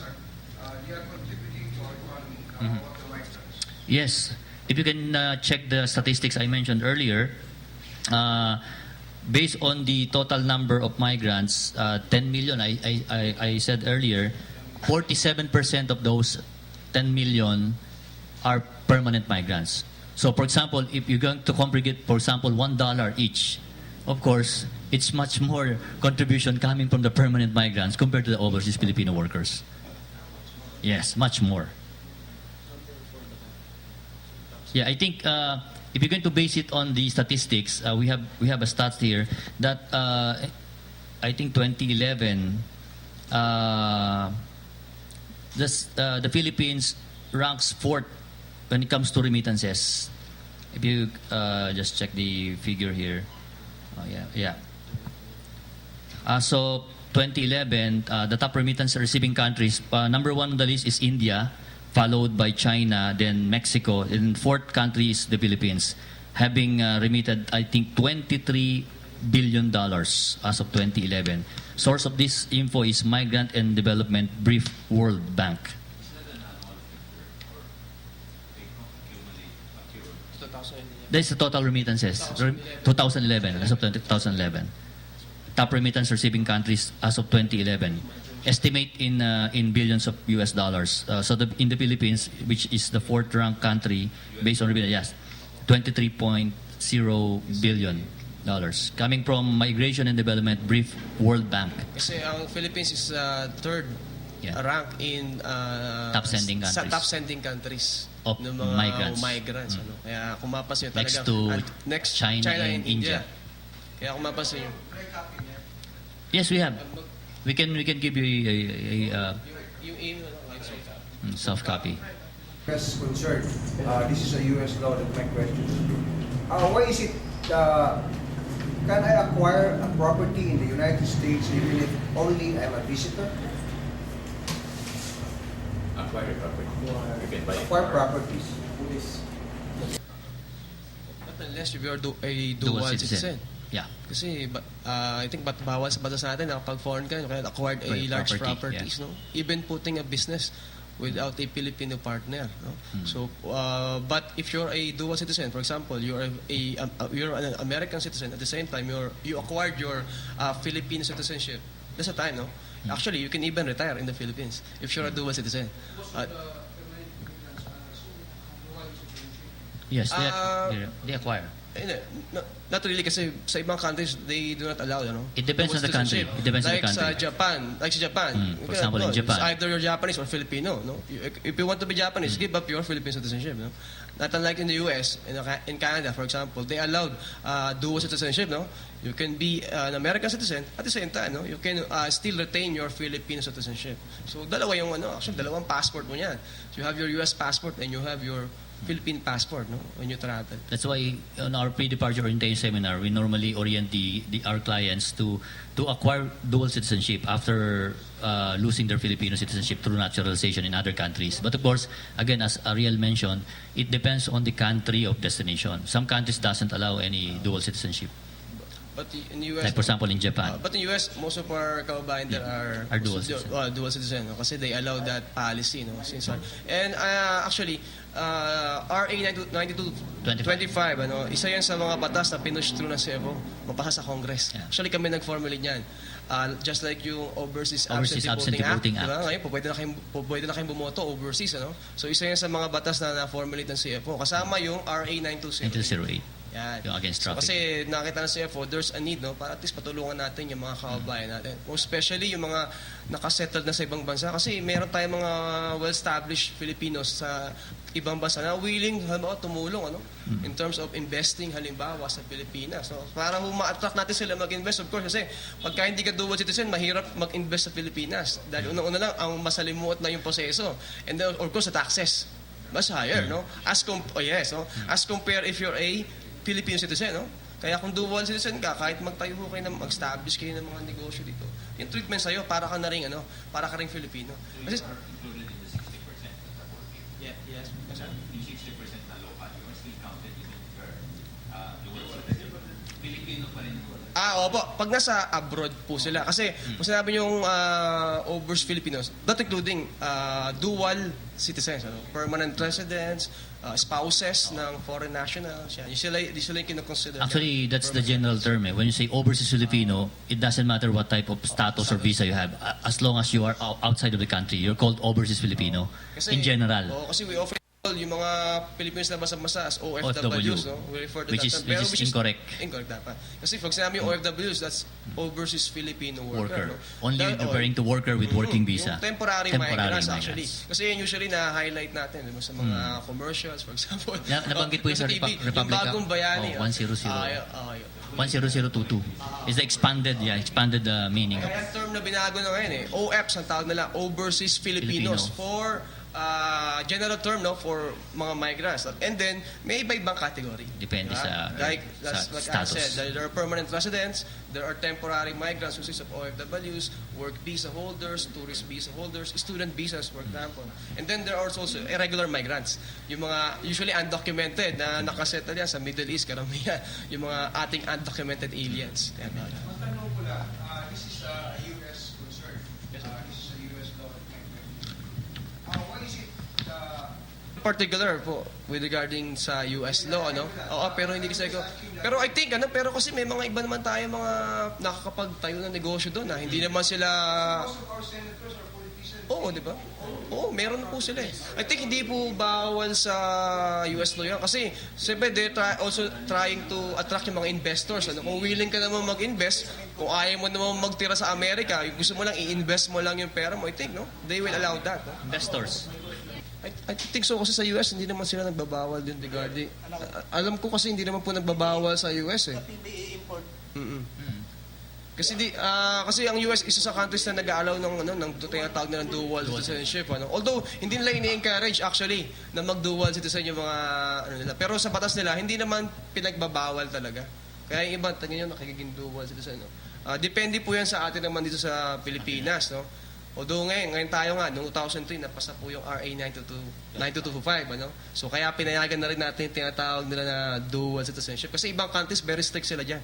they are contributing to our economy, of the migrants. Yes. if you can check the statistics I mentioned earlier, based on the total number of migrants, 10 million, I said earlier, 47% of those 10 million are permanent migrants. So, for example, if you're going to congregate, for example, $1 each, of course, it's much more contribution coming from the permanent migrants compared to the overseas Filipino workers. Yes, much more. Yeah, I think if you're going to base it on the statistics, we have a stats here that I think 2011, the Philippines ranks 4th when it comes to remittances. If you just check the figure here. Oh, yeah. So 2011, the top remittance receiving countries, number 1 on the list is India, followed by China, then Mexico, and 4th country is the Philippines, having remitted, I think, $23 billion as of 2011. Source of this info is Migrant and Development Brief World Bank. That's the total remittances. 2011, as of 2011. Top remittance receiving countries as of 2011. Estimate in billions of US dollars. So in the Philippines, which is the 4th ranked country based on remittance, yes, $23.0 billion. Coming from Migration and Development Brief World Bank. Kasi ang Philippines is 3rd rank in Top sending countries. sa top sending countries Of ng mga migrants. Ano. Kaya kung mapasin nyo Next talaga to next China and India. Kaya kung mapasin nyo Yes, we have. We can give you a yung email soft copy. Yes, concerned. This is a U.S. law that my question is. Why is it, can I acquire a property in the United States even if only I'm a visitor? Acquire property. You can buy Acquire properties. But unless if you're a dual citizen. Yeah. Kasi I think bawal sa batas natin na kapag foreign ka, kaya acquired a large properties, no? Even putting a business without a Filipino partner, no? So but if you're a dual citizen, for example, you're you're an American citizen, at the same time you acquired your Filipino citizenship, there's a time, no? Actually, you can even retire in the Philippines if you're a dual citizen. Yes, they acquire. Not really kasi sa ibang countries they do not allow, you know. It depends on the country. citizenship. It depends on the like country. Sa Japan. For example, in Japan. It's either you're Japanese or Filipino, no. If you want to be Japanese, give up your Philippine citizenship, no. Not unlike in the US, in Canada, for example, they allowed dual citizenship, no. You can be an American citizen at the same time, no. You can still retain your Filipino citizenship. So dalawa yung actually dalawang passport mo niyan. So you have your US passport and you have your Philippine passport, no, when you travel. That's why on our pre-departure orientation seminar, we normally orient our clients to acquire dual citizenship after losing their Filipino citizenship through naturalization in other countries. But of course, again, as Ariel mentioned, it depends on the country of destination. Some countries doesn't allow any dual citizenship. But in the US, Like for example, in Japan. but in the US, most of our kababayan there are dual citizen. Dual citizen, no? Kasi they allow that policy, no? Since and actually RA 9225, ano, isa yan sa mga batas na pinush through ng CFO, mapasa sa Congress. Yeah. Actually kami nag-formulate niyan. Just like yung overseas Overseas absentee voting act. Act. Diba? Ngayon, pwede na kayong bumoto overseas, ano? So isa yan sa mga batas na na-formulate ng CFO. Kasama yung RA 9208. 1908. Yan. Yung against So, trafficking. kasi nakita ng CFO, there's a need, no, para at least patulungan natin yung mga kababayan natin. Most especially yung mga nakasettled na sa ibang bansa. Kasi meron tayong mga well-established Filipinos sa ibang bansa na willing, halimbawa, tumulong, ano, in terms of investing, halimbawa, sa Pilipinas. So, para ma-attract natin sila mag-invest, of course, kasi pagka hindi ka dual citizen, mahirap mag-invest sa Pilipinas. Dahil unang-una lang, ang masalimuot na yung proseso. And then, of course, the taxes. Mas higher, no? As compare if you're a Filipino citizen, no? Kaya kung dual citizen ka, kahit magtayo kayo mag-establish kayo ng mga negosyo dito, yung treatment sa'yo, para ka na rin, para ka rin Filipino. Kasi, included in the 60% that are working. yes. Yung 60% na local, you are still counted even if you're dual citizen. Filipino pa rin. Opo. Pag nasa abroad po sila. Kasi kung sinabi yung overseas Filipinos, not including dual citizens, permanent residents, spouses ng foreign nationals. Yan. Usually kinoconsider. Actually, that's the general term. When you say overseas Filipino, it doesn't matter what type of status or visa you have. As long as you are outside of the country, you're called overseas Filipino in general. Kasi we often call yung mga Pilipinos na basa-basa as OFWs, no? We refer to Which that is incorrect. Incorrect dapat. Kasi pag sinabi yung OFWs, that's overseas Filipino worker. No? Only referring to worker with working visa. Yung temporary migrants actually. Kasi yun usually na-highlight natin diba, sa mga commercials, for example. Nabanggit po yung sa TV, Republic yung bagong bayani. 10022 is the expanded meaning. Kaya term na binago na ngayon OFs ang tawag nila, overseas Filipinos. For general term for mga migrants. And then may iba-ibang category. Depende sa like I status. said, there are permanent residents, there are temporary migrants, consist of OFWs, work visa holders, tourist visa holders, student visas, for example. And then there are also irregular migrants. Yung mga usually undocumented na nakasettle yan sa Middle East, karamihan. Yung mga ating undocumented aliens. Yan. Matanong ko lang, this is a U.S. concern. This is a U.S. law. What is it? Particular po with regarding sa US law, ano? Oo, pero hindi kasi ako. Pero I think pero kasi may mga iba naman tayo mga nakakapagtayo ng negosyo doon hindi naman sila. Most of our senators are politicians. Oo, di ba? Oo, meron po sila. I think hindi po bawal sa US law yan kasi siyempre they're also trying to attract yung mga investors. Kung willing ka naman mag-invest, kung ayaw mo naman magtira sa Amerika, gusto mo lang i-invest mo lang yung pera mo, I think, they will allow that. No? Investors. I think so kasi sa US hindi naman sila nagbabawal din regarding alam ko kasi hindi naman po nagbabawal sa US Kasi ang US isa sa countries na nag-aalaw ng tinatawag na ng dual citizenship although hindi nila ini-encourage actually na mag-dual citizen yung mga nila pero sa batas nila hindi naman pinagbabawal talaga kaya yung iba tingin niyo nakikiging dual citizen depende po yan sa atin naman dito sa Pilipinas Although ngayon tayo noong 2003, napasa po yung RA 9225, So kaya pinayagan na rin natin yung tinatawag nila na dual citizenship. Kasi ibang countries, very strict sila dyan.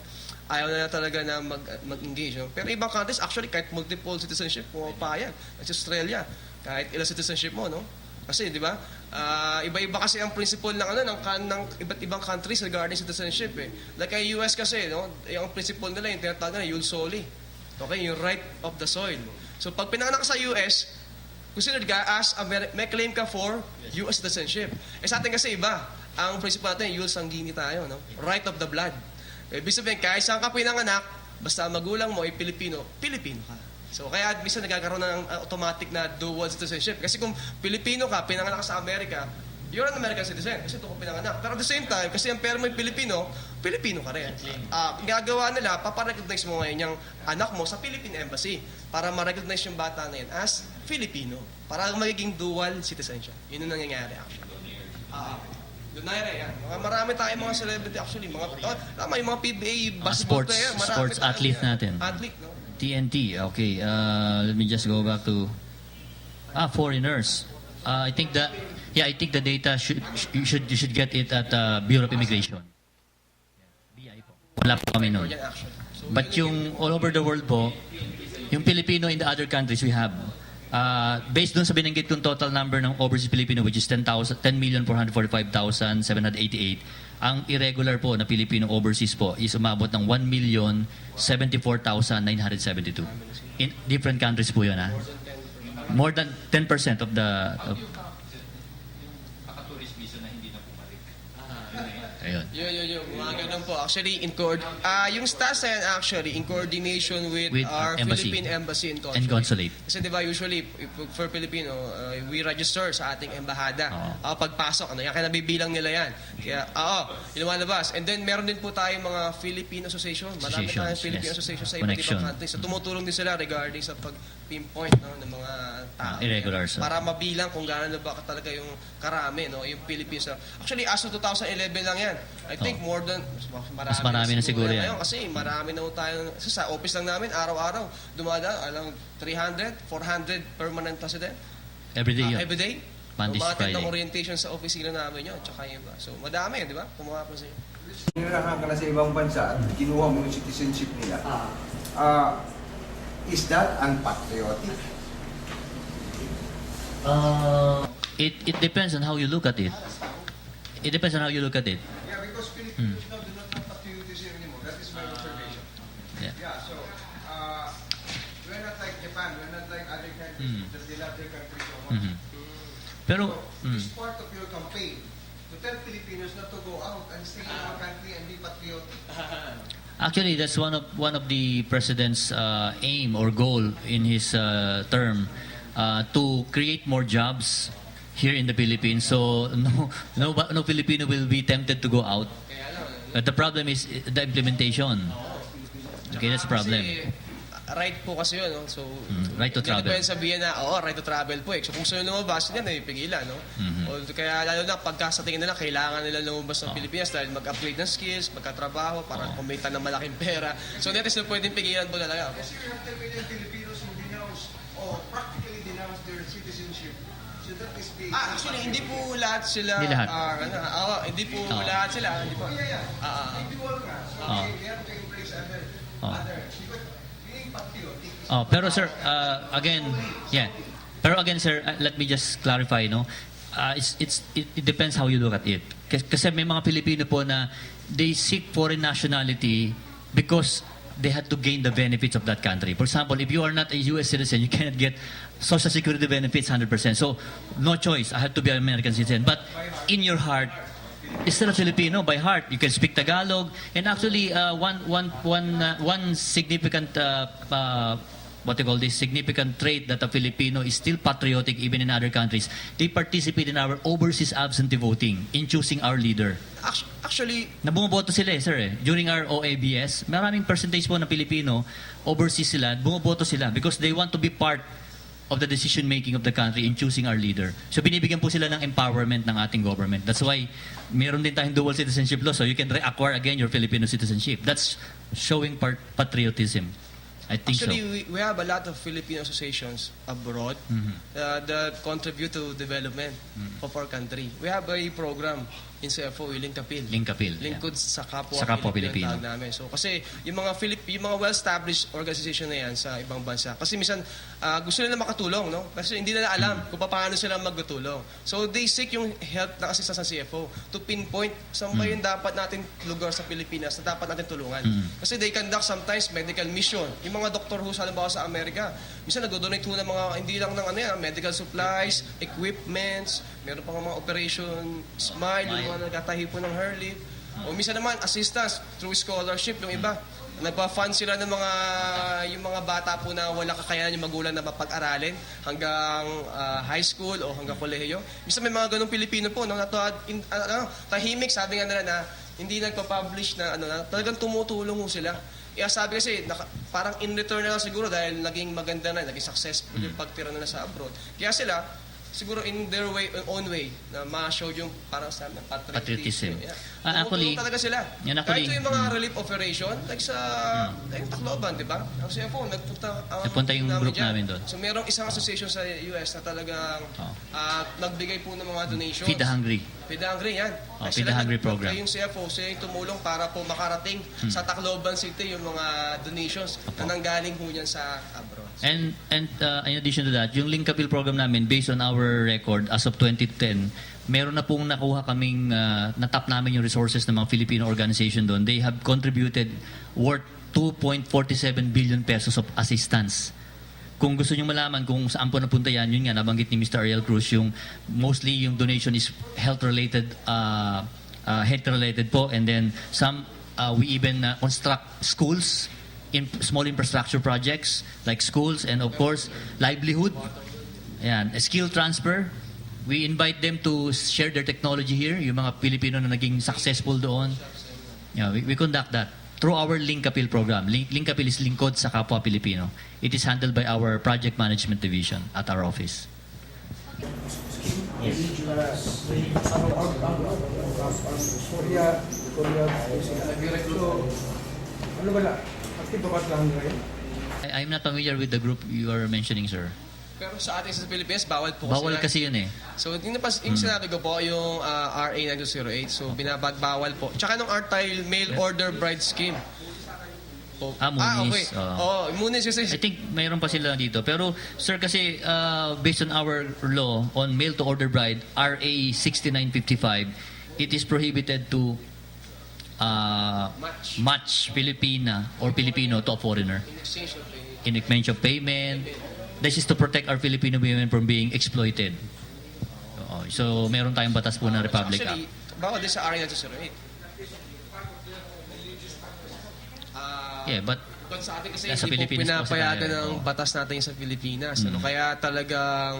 Ayaw na talaga na mag-engage. Pero ibang countries, actually, kahit multiple citizenship, pumapayag. Sa Australia, kahit ilang citizenship mo, Kasi, di ba, iba-iba kasi ang principle ng iba't ibang countries regarding citizenship. Like ang US kasi, yung principle nila, yung tinatawag nila, ius soli. Okay, yung right of the soil. So pag pinanganak ka sa US, considered ka as may claim ka for US citizenship. Sa atin kasi iba. Ang principle natin, ius sanguini tayo, right of the blood. Ibig sabihin, kahit saan ka pinanganak, basta magulang mo ay Pilipino, Pilipino ka. So kaya minsan nagkakaroon ng automatic na dual citizenship. Kasi kung Pilipino ka, pinanganak ka sa Amerika, you're an American citizen kasi doon ko pinanganak. Pero at the same time, kasi ang pera mo yung Pilipino, Pilipino ka rin. Gagawa nila, paparecognize mo ngayon yung anak mo sa Philippine Embassy para ma-recognize yung bata na yun as Filipino. Para magiging dual citizen siya. Yun ang nangyayari actually. Donaire, yan. Marami tayong mga celebrity actually. Yung mga PBA basketball player. Sports athlete natin. Athlete, no? TNT, okay. Let me just go back to foreigners. I think the data you should get it at Bureau of Immigration. BI po. Wala po kami noon. But yung all over the world po, yung Filipino in the other countries we have, based dun sa binanggit kong total number ng overseas Filipino which is 10,445,788, ang irregular po na Filipino overseas po is umabot ng 1,074,972. In different countries po yun More than 10% of the Ayun. Yung mga ganun po. Actually, yung stats na yan actually, in coordination with our embassy. Philippine Embassy and And consulate. Kasi di ba usually, for Filipino, we register sa ating embahada. Pagpasok, yan, kaya nabibilang nila yan. Kaya, yung lumalabas. And then, meron din po tayong mga Philippine Association. Marami tayong Philippine Association sa iba't ibang countries. So, tumutulong din sila regarding sa pag-pinpoint ng mga tao. Irregulars. Para mabilang kung gaano ba talaga yung karami, yung Philippines. Actually, as of 2011 lang yan. I think more than mas marami na siguro yan. Kasi marami na tayo sa office lang namin araw-araw dumadaan 300, 400 permanent resident every day. Every day. Monday to Umattend ng Friday. orientation sa opisina namin yun, tsaka yung iba. So madami, di ba? Kumuha pa sa'yo. Nirahan ka na sa ibang bansa at kinuha mo yung citizenship nila. Is that unpatriotic? It depends on how you look at it. It depends on how you look at it. Yeah, because Filipinos now do not have patriotism anymore. That is my observation. Yeah. Yeah, so we're not like Japan, we're not like other countries that they love their country so much. Mhm. Pero So, it's part of your campaign to tell Filipinos not to go out and stay in our country and be patriotic. actually, that's one of the president's aim or goal in his term, to create more jobs here in the Philippines. So no Filipino will be tempted to go out. But the problem is the implementation. Okay, that's the problem. Kasi, right po kasi yun, no? So, right to travel. Hindi na pwede sabihin na, right to travel po eh. So, kung sino lumabas, yan ay pigilan, no? O, kaya lalo na, pagka sa tingin nila, kailangan nila lumabas ng Pilipinas dahil mag-upgrade ng skills, magkatrabaho, para kumita ng malaking pera. So, net is na pwedeng pigilan po talaga. Kasi we have 10 million Filipinos who denounce or practically denounce their citizenship. So that is being... Actually, hindi po lahat sila... Hindi lahat. Hindi po lahat sila. Hindi po. Hindi all nga. So we have to embrace other. Because being patriotic is... Pero sir, again, yeah. Pero again, sir, let me just clarify, no? It depends how you look at it. Kasi may mga Pilipino po na they seek foreign nationality because they had to gain the benefits of that country. For example, if you are not a U.S. citizen, you cannot get Social Security benefits 100%. So, no choice. I have to be an American citizen. But in your heart, you're still a Filipino by heart. You can speak Tagalog. And actually, one significant significant trait that a Filipino is still patriotic even in other countries. They participate in our overseas absentee voting in choosing our leader. Actually, Na bumoboto sila sir During our OABS, maraming percentage po na Pilipino, overseas sila, bumoboto sila because they want to be part of the decision making of the country in choosing our leader. So binibigyan po sila ng empowerment ng ating government. That's why meron din tayong dual citizenship law, so you can reacquire again your Filipino citizenship. That's showing patriotism. I think actually, we have a lot of Filipino associations abroad that contribute to development of our country. We have a program in CFO, Lingkapil. Lingkapil, Lingkod sa kapwa, Sa kapwa Pilipino. ang tawag namin. So, kasi yung mga well-established organization na yan sa ibang bansa. Kasi minsan, gusto nila makatulong, no? Kasi hindi nila alam kung paano sila magtulong. So, they seek yung help na assistance ng CFO to pinpoint saan ba yung dapat natin lugar sa Pilipinas na dapat natin tulungan. Kasi they conduct sometimes medical mission. Yung mga doktor ho, halimbawa sa Amerika, minsan nag-donate ho ng mga, hindi lang ng medical supplies, equipments, meron pang mga operation, smile, yung mga nagtatahi po ng hair lift. O minsan naman, assistance through scholarship, yung iba. Nagpa-fund sila ng yung mga bata po na wala kakayanan yung magulang na mapag-aralin hanggang high school o hanggang kolehiyo. Minsan may mga ganong Pilipino po, no, tahimik, sabi nga nila na hindi nagpa-publish na, na talagang tumutulong ho sila. Kaya sabi kasi, parang in return na lang siguro dahil naging maganda na, naging successful yung pagtira nila sa abroad. Kaya sila, siguro in their own way, na ma-show yung parang sa Patriotism. Yeah. Actually, Tumutulong talaga sila. actually, Kahit yung mga relief operation, like sa Tacloban, di ba? Ang CFO, Nagpunta yung group dyan. namin doon. So merong isang association sa US na talagang nagbigay po ng mga donations. Feed the Hungry. Feed the Hungry, yan. Oh, Feed the Hungry program. Yung CFO, sila yung tumulong para po makarating sa Tacloban City yung mga donations na nanggaling po yan sa abroad. And in addition to that, yung Lingkapil program namin, based on our record, as of 2010, meron na pong nakuha kaming, natap namin yung resources ng mga Filipino organization doon. They have contributed worth 2.47 billion pesos of assistance. Kung gusto nyo malaman kung saan po napunta yan, yun nga, nabanggit ni Mr. Ariel Cruz, yung mostly yung donation is health-related po, and then some, we even construct schools, in small infrastructure projects like schools, and of course livelihood, a skill transfer. We invite them to share their technology here, yung mga Pilipino na naging successful doon. We conduct that through our Lingkapil program. Lingkapil is lingkod sa kapwa Pilipino. It is handled by our project management division at our office. Ano ba na? Active ba lang ngayon? I'm not familiar with the group you are mentioning, sir. Pero sa atin sa Pilipinas, bawal po Bawal yan. kasi yun eh. So, yung sinabi ko po, yung RA 9208, so bawal po. Tsaka nung Artile Mail Order Bride Scheme. Oh. Munis. Okay. Munis kasi. I think mayroon pa sila dito. Pero, sir, kasi based on our law on mail-to-order bride, RA 6955, it is prohibited to match Filipina or Filipino to a foreigner in exchange of payment. This is to protect our Filipino women from being exploited. So, meron tayong batas po ng Republic Act. Actually, bawal din sa RA 9208. Yeah, but Sa atin kasi Nasa hindi po Pilipinas po pinapayagan kasi tayo, ng oo. batas natin sa Pilipinas. Kaya talagang,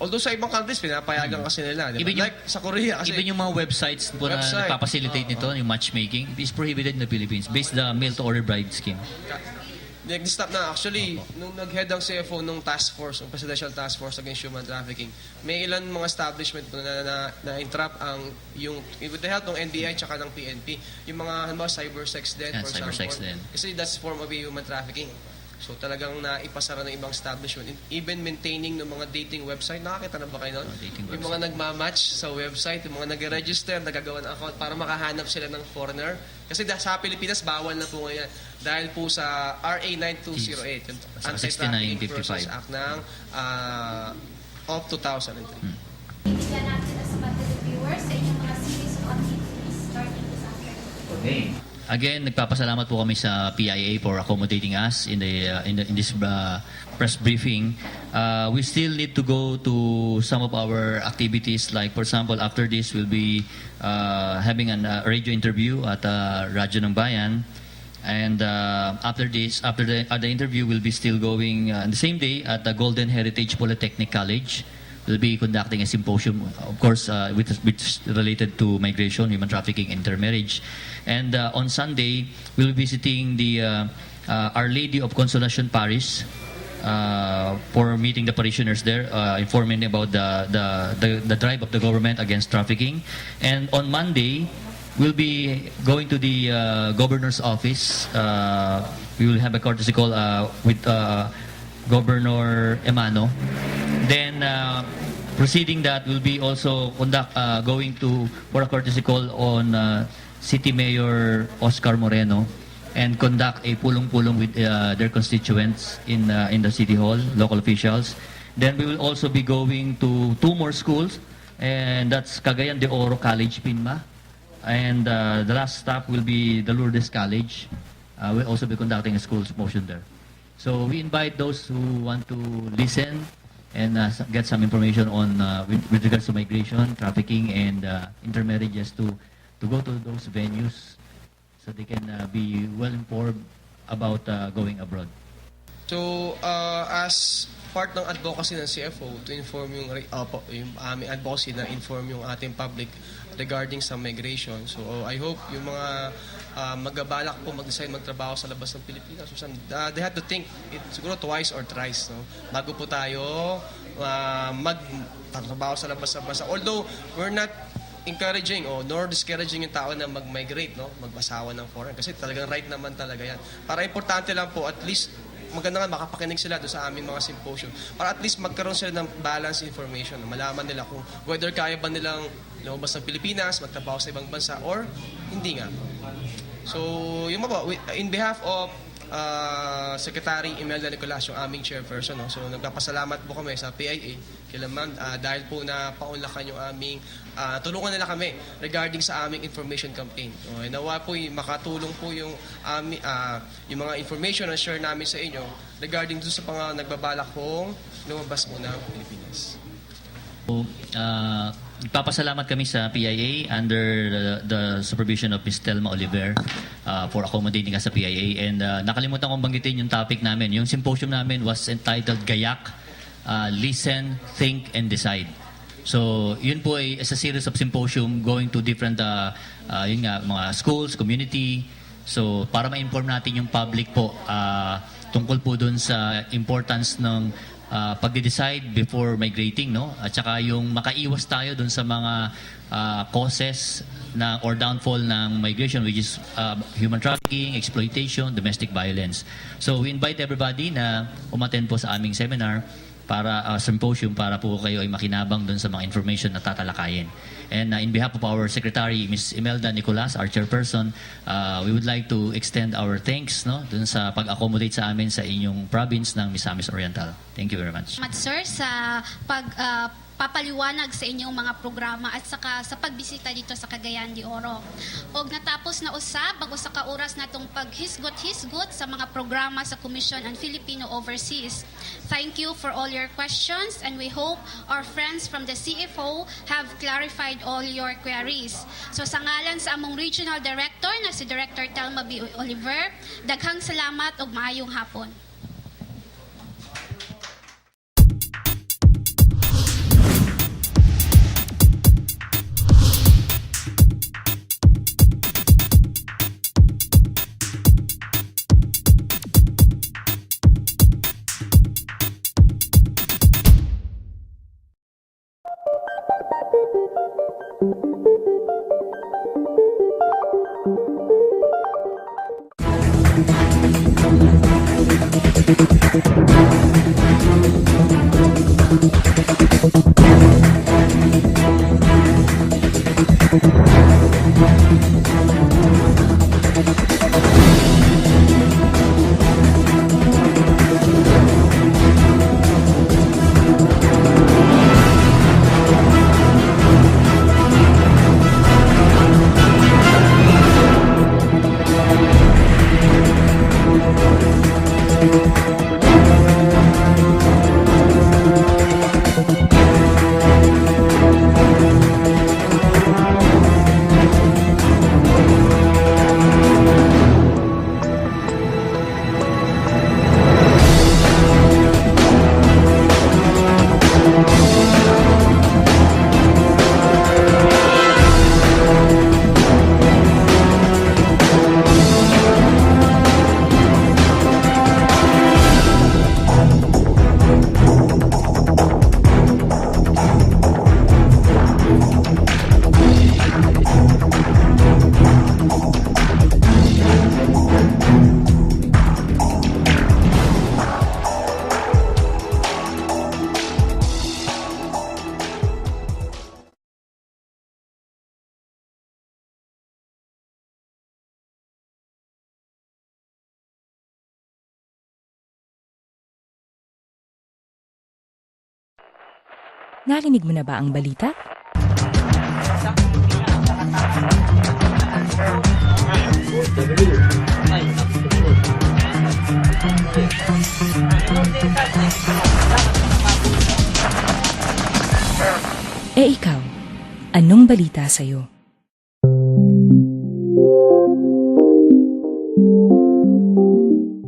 although sa ibang countries, pinapayagan kasi nila. Diba? Even yung- Like sa Korea kasi. even yung mga websites po na Website. nagpapacilitate nito, yung matchmaking, it is prohibited in the Philippines based the mail-to-order bride scheme. Nag-stop na. Actually, nung nag-head ang CFO nung task force, ng Presidential Task Force Against Human Trafficking, may ilan mga establishment po na-entrap ang yung, with the help ng NBI tsaka ng PNP, yung mga halimbawa cybersex din, Yeah, for cybersex example. din. Kasi that's form of human trafficking. So talagang naipasara ng ibang establishment. Even maintaining ng mga dating website. Nakakita na ba kayo nun? Dating Yung mga nagmamatch sa website, yung mga nag-register, nagagawa ng account para makahanap sila ng foreigner. Kasi sa Pilipinas, bawal na po ngayon. Dahil po sa RA 9208, yung Sa Anti-Trafficking 6955. Persons Act ng of 2003. Bibigyan natin na sa mga viewers sa inyong mga series of activities starting this afternoon. Okay. Again, nagpapasalamat po kami sa PIA for accommodating us in this press briefing. We still need to go to some of our activities. Like, for example, after this, we'll be having a radio interview at Radyo ng Bayan. And after the interview, we'll be still going on the same day at the Golden Heritage Polytechnic College. We'll be conducting a symposium, of course, which related to migration, human trafficking, intermarriage. And on Sunday, we'll be visiting the Our Lady of Consolation Parish for meeting the parishioners there, informing about the drive of the government against trafficking. And on Monday, we'll be going to the governor's office. We will have a courtesy call with Governor Emano. Then, proceeding that, we'll be also going for a courtesy call on City Mayor Oscar Moreno and conduct a pulong-pulong with their constituents in the City Hall, local officials. Then we will also be going to 2 more schools, and that's Cagayan de Oro College, Pinma. And the last stop will be the Lourdes College. We'll also be conducting a school motion there. So we invite those who want to listen and get some information on with regards to migration, trafficking, and intermarriages to go to those venues so they can be well informed about going abroad. So, as part ng advocacy ng CFO to inform yung aming advocacy na inform yung ating public regarding sa migration. So, I hope yung mga magabalak po mag-decide magtrabaho sa labas ng Pilipinas. So, they have to think it siguro twice or thrice, no? Bago po tayo magtrabaho sa labas ng bansa. Although, we're not encouraging nor discouraging yung tao na mag-migrate, no? Mag-asawa ng foreign. Kasi talagang right naman talaga yan. Para importante lang po, at least maganda nga makapakinig sila doon sa aming mga symposium para at least magkaroon sila ng balanced information, malaman nila kung whether kaya ba nilang lumabas ng Pilipinas, magtrabaho sa ibang bansa or hindi nga. So, yung mga in behalf of Secretary Imelda Nicolas, yung aming chairperson, no? So nagpapasalamat po kami sa PIA kila ma'am dahil po na paunlakan yung aming tulungan nila kami regarding sa aming information campaign. Okay, nawa po makatulong po yung yung mga information na share namin sa inyo regarding doon sa mga nagbabalak kong lumabas po ng Pilipinas. So, nagpapasalamat kami sa PIA under the supervision of Ms. Telma Oliver for accommodating us sa PIA. And nakalimutan kong banggitin yung topic namin. Yung symposium namin was entitled Gayak, Listen, Think, and Decide. So, yun po ay a series of symposium going to different mga schools, community. So, para ma-inform natin yung public po tungkol po dun sa importance ng pagde-decide before migrating, no? At saka yung makaiwas tayo dun sa mga causes or downfall ng migration, which is human trafficking, exploitation, domestic violence. So we invite everybody na umattend po sa aming seminar symposium para po kayo ay makinabang doon sa mga information na tatalakayin. And in behalf of our Secretary, Ms. Imelda Nicolas, our chairperson, we would like to extend our thanks doon sa pag-accommodate sa amin sa inyong province ng Misamis Oriental. Thank you very much. Salamat, sir, sa papaliwanag sa inyong mga programa at saka sa pagbisita dito sa Cagayan de Oro. Og natapos na usab bago sa kauras natong paghisgot-hisgot sa mga programa sa Commission on Filipino Overseas. Thank you for all your questions and we hope our friends from the CFO have clarified all your queries. So sa ngalan sa among Regional Director na si Director Telma B. Oliver, daghang salamat ug maayong hapon. Narinig mo na ba ang balita? Ikaw, anong balita sa'yo?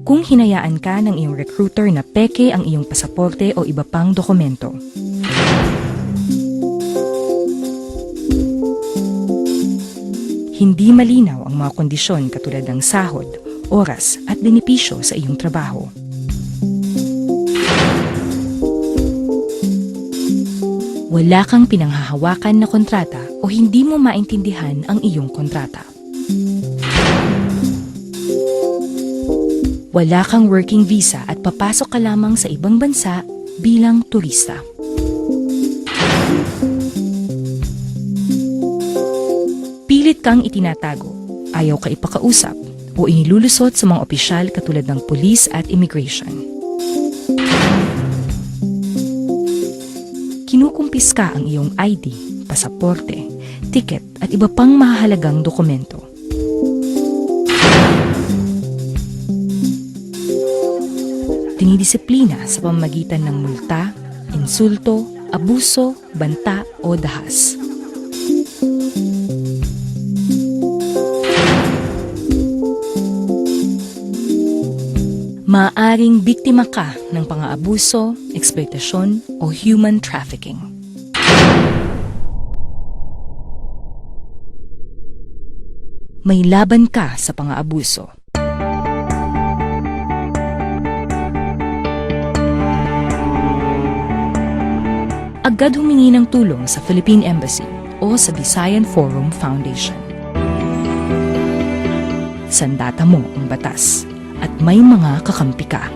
Kung hinayaan ka ng iyong recruiter na peke ang iyong pasaporte o iba pang dokumento, hindi malinaw ang mga kondisyon katulad ng sahod, oras at benepisyo sa iyong trabaho. Wala kang pinanghahawakan na kontrata o hindi mo maintindihan ang iyong kontrata. Wala kang working visa at papasok ka lamang sa ibang bansa bilang turista. Pilit kang itinatago, ayaw ka ipakausap o inilulusot sa mga opisyal katulad ng pulis at immigration. Kinukumpiska ang iyong ID, pasaporte, tiket at iba pang mahalagang dokumento. Dinidisiplina sa pamamagitan ng multa, insulto, abuso, banta o dahas. Maaaring biktima ka ng pang-aabuso, eksploitasyon o human trafficking. May laban ka sa pang-aabuso. Agad humingi ng tulong sa Philippine Embassy o sa Visayan Forum Foundation. Sandata mo ang batas at may mga kakampi ka.